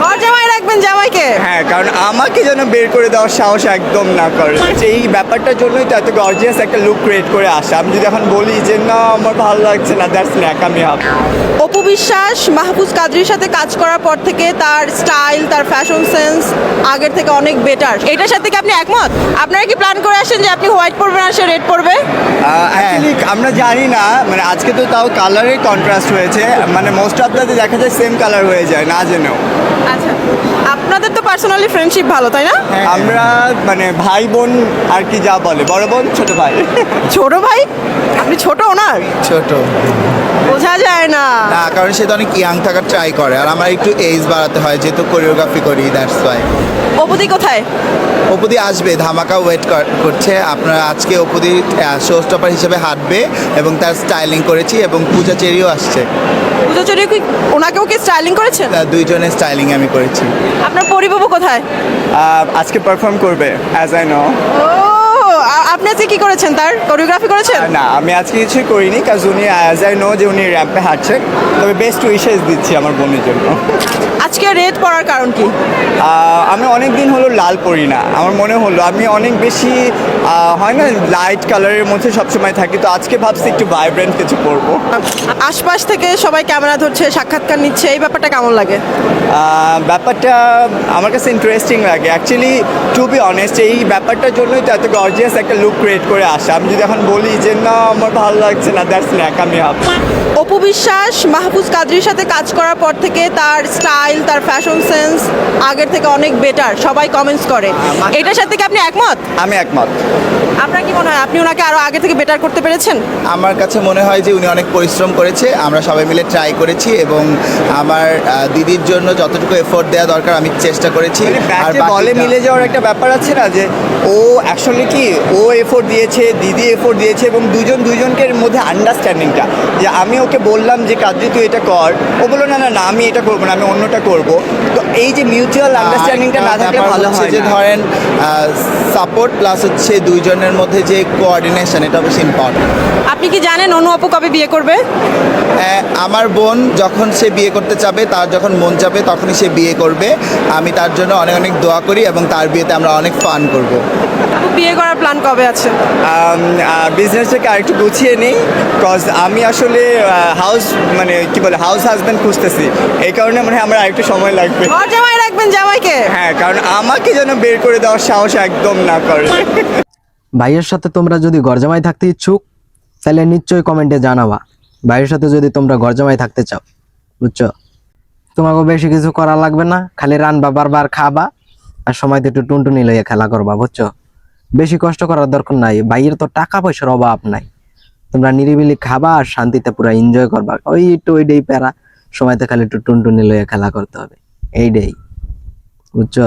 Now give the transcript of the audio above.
ঘর জামাই রাখবেন জামাইকে? হ্যাঁ, কারণ আমাকে যেন বের করে দেওয়ার সাহস একদম না করে। এই ব্যাপারটার জন্যই তো এত গর্জিয়াস একটা লুক ক্রিয়েট করে আসা। আমি যদি এখন বলি যে না আমার ভালো লাগছে না, দ্যাটস ন্যাকামি হবে। অপু বিশ্বাস মাহফুজ কাদরির সাথে কাজ করার পর থেকে তার স্টাইল, তার ফ্যাশন সেন্স আগের থেকে অনেক বেটার। এটার সাথে কি আপনি একমত? আপনারা কি প্ল্যান করে আসেন যে আপনি হোয়াইট পরবেন আর সে রেড পরবে? অ্যাকচুয়ালি আমরা জানি না, মানে আজকে তো তাও কালারের কন্ট্রাস্ট হয়েছে, মানে মোস্ট অফ দ্য দেখা যায় সেম কালার হয়ে যায় না জেনেও। আচ্ছা, আপনাদের তো পার্সোনালি ফ্রেন্ডশিপ ভালো, তাই না? আমরা মানে ভাই বোন আর কি, যা বলে বড় বোন ছোট ভাই। ছোট ভাই? আপনি ছোট ওনার? ছোট বোঝা যায় না। না, কারণ সে তো অনেক ইয়াং থাকার ট্রাই করে, আর আমার একটু এজ বাড়াতে হয় যেহেতু কোরিওগ্রাফি করি, দ্যাটস ওয়াই। অপুদি কোথায়? অপুদি আসবে, ধামাকা ওয়েট করছে। আপনারা আজকে অপুদি শো স্টপার হিসেবে হাঁটবে এবং তার স্টাইলিং করেছি, এবং পূজা চেরিও আসছে। পুজো চুরি কি ওনাকেও কি স্টাইলিং করেছেন? দুইজনের স্টাইলিং আমি করেছি। আপনার পরিবাবু কোথায়? আজকে পারফর্ম করবে অ্যাজ আই নো। ও, আপনি আজকে কি করেছেন? তার কোরিওগ্রাফি করেছেন? না, আমি আজকে কিছুই করিনি, কাজ উনি অ্যাজ আই নো যে উনি র্যাম্পে হাঁটছেন। তবে বেস্ট উইশেস দিচ্ছি আমার বোনের জন্য। আজকে রেড পরার কারণ কি? আমি অনেক দিন হলো লাল পরি না, আমার মনে হলো আমি অনেক বেশি হয় না লাইট কালারের মধ্যে সবসময় থাকি, তো আজকে ভাবছি একটু ভাইব্রেন্ট কিছু পরবো। আশপাশ থেকে সবাই ক্যামেরা ধরছে, সাক্ষাৎকার নিচ্ছে, এই ব্যাপারটা কেমন লাগে? ব্যাপারটা আমার কাছে ইন্টারেস্টিং লাগে অ্যাকচুয়ালি, টু বি অনেস্ট। এই ব্যাপারটার জন্যই তো এত গর্জিয়াস একটা লুক ক্রিয়েট করে আসা। আমি যদি এখন বলি যে না আমার ভালো লাগছে না, দ্যাটস ন্যাকামি হবে। অপু বিশ্বাস মাহফুজ কাদরির সাথে কাজ করার পর থেকে তার স্টাইল, তার ফ্যাশন সেন্স আগের থেকে অনেক বেটার, সবাই কমেন্টস করে। এটার সাথে কি আপনি একমত? আমি একমত। আপনার কি মনে হয় আপনি ওনাকে আরো আগে থেকে বেটার করতে পেরেছেন? আমার কাছে মনে হয় যে উনি অনেক পরিশ্রম করেছে, আমরা সবাই মিলে ট্রাই করেছি, এবং আমার দিদির জন্য যতটুকু এফোর্ট দেওয়া দরকার আমি চেষ্টা করেছি। মানে আর ব্যাটে বলে বাকিটা- মিলে যাওয়ার একটা ব্যাপার আছে না, যে ও অ্যাকচুয়ালি কি ও এফোর্ট দিয়েছে, দিদি এফোর্ট দিয়েছে, এবং দুজনকে মধ্যে আন্ডারস্ট্যান্ডিংটা, যে আমি ওকে বললাম যে কাদ্রি তুই এটা কর, ও বললো না না না আমি এটা করবো না, আমি অন্যটা করবো। তো এই যে মিউচুয়াল আন্ডারস্ট্যান্ডিংটা না থাকলে ব্যাপার ভালো হচ্ছে হয় যে না। ধরেন সাপোর্ট প্লাস হচ্ছে দুইজনের মধ্যে যে কোঅর্ডিনেশন, এটা বেশি ইম্পর্টেন্ট। আপনি কি জানেন অনু আপু কবে বিয়ে করবে? আমার বোন যখন সে বিয়ে করতে চাবে, তার যখন মন চাবে তখনই সে বিয়ে করবে। আমি তার জন্য অনেক অনেক দোয়া করি, এবং তার বিয়েতে আমরা অনেক ফান করব। আপু বিয়ে করার প্ল্যান কবে আছে? বিজনেসটাকে আরেকটু গুছিয়ে নিই, কজ আমি আসলে হাউস মানে কি বলে হাউস হাজব্যান্ড খুঁজতেছি, এই কারণে মানে আমার আরেকটু সময় লাগবে। ঘর জামাই রাখবেন জামাইকে? হ্যাঁ, কারণ আমাকে যেন বের করে দেওয়ার সাহস একদম না করে। ভাইয়ের সাথে তোমরা যদি গরজামাই থাকতে ইচ্ছুক তাহলে নিশ্চয়ই কমেন্টে জানাবা। ভাইয়ের সাথে যদি তোমরা গরজামাই থাকতে চাও, বুঝছো? তোমাকে বেশি কিছু করা লাগবে না, খালি রানবা, বারবার খাবা, আর সময় একটু টুনটুনি লইয়া খেলা করবা, বুঝছো? বেশি কষ্ট করার দরকার নাই, ভাইয়ের তো টাকা পয়সার অভাব নাই। তোমরা নিরিবিলি খাবা আর শান্তিতে পুরো এনজয় করবা। ওই একটু ওইটাই প্যারা, সময়তে খালি একটু টুনটুনি লইয়া খেলা করতে হবে, এইটাই, বুঝছো?